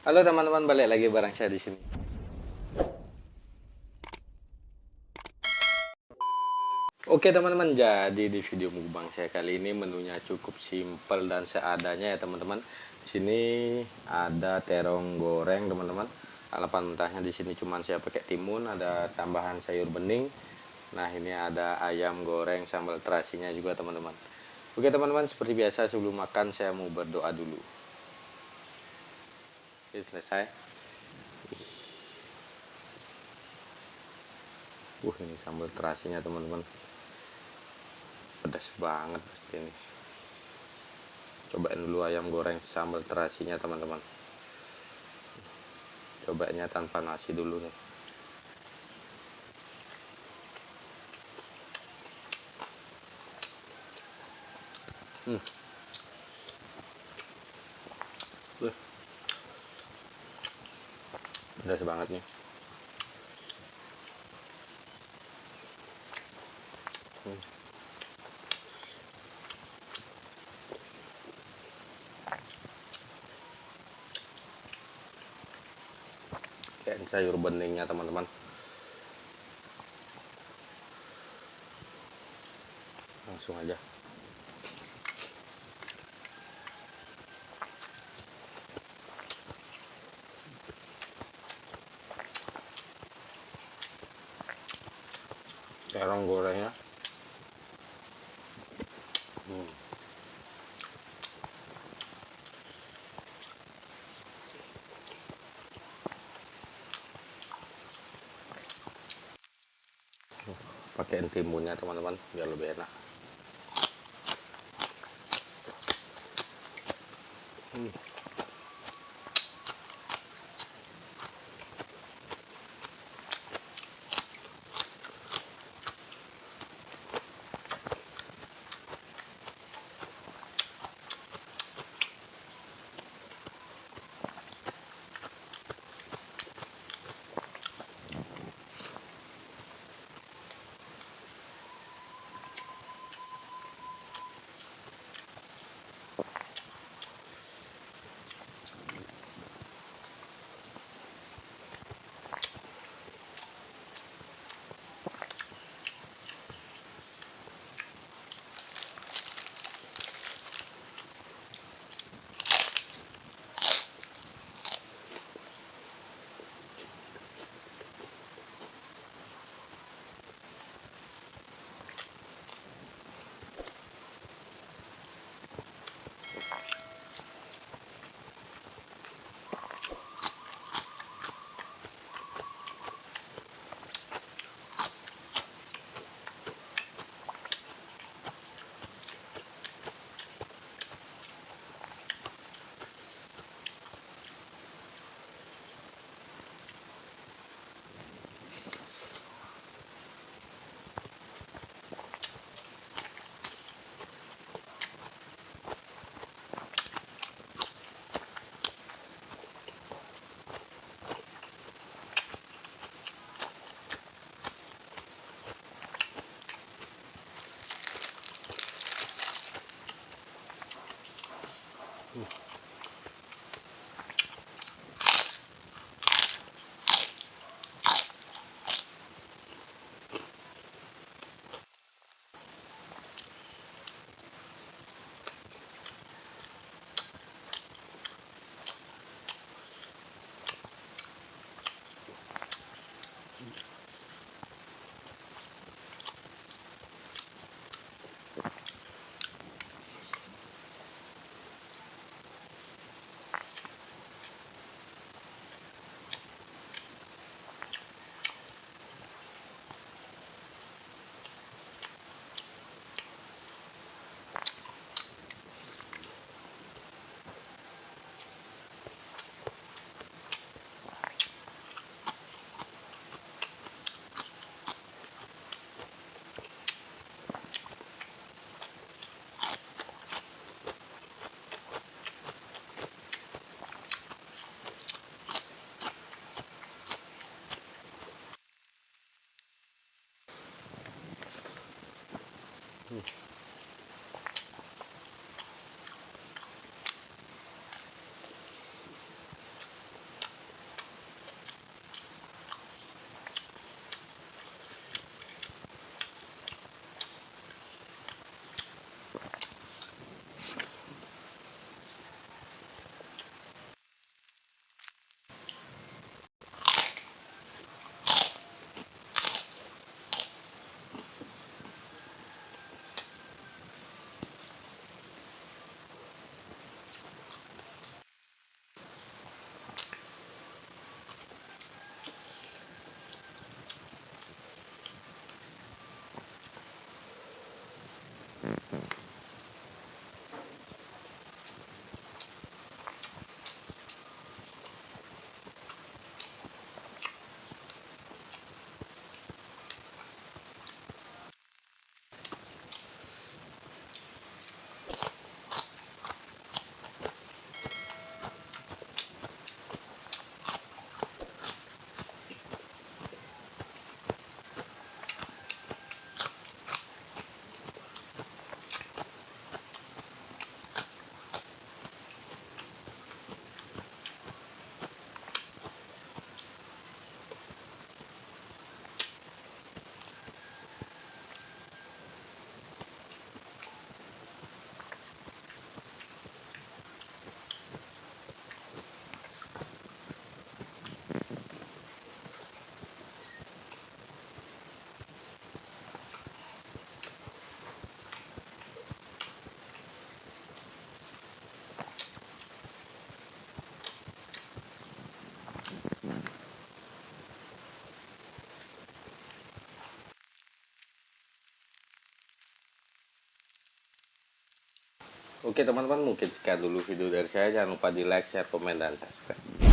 Halo teman-teman, balik lagi bareng saya di sini. Oke teman-teman, jadi di video mukbang saya kali ini menunya cukup simpel dan seadanya ya teman-teman. Di sini ada terong goreng teman-teman. Alapan mentahnya di sini cuman saya pakai timun, ada tambahan sayur bening. Nah, ini ada ayam goreng sambal terasinya juga teman-teman. Oke teman-teman, seperti biasa sebelum makan saya mau berdoa dulu. Oke, selesai. Ini sambal terasinya teman-teman. Pedas banget pasti ini. Cobain dulu ayam goreng sambal terasinya teman-teman. Cobanya tanpa nasi dulu nih. Hmm. Pedas banget nih. Kayak sayur beningnya teman-teman. Langsung aja. Terong gorengnya. Pakai timunnya teman-teman biar lebih enak. Oke teman-teman, mungkin sekian dulu video dari saya. Jangan lupa di like, share, komen, dan subscribe.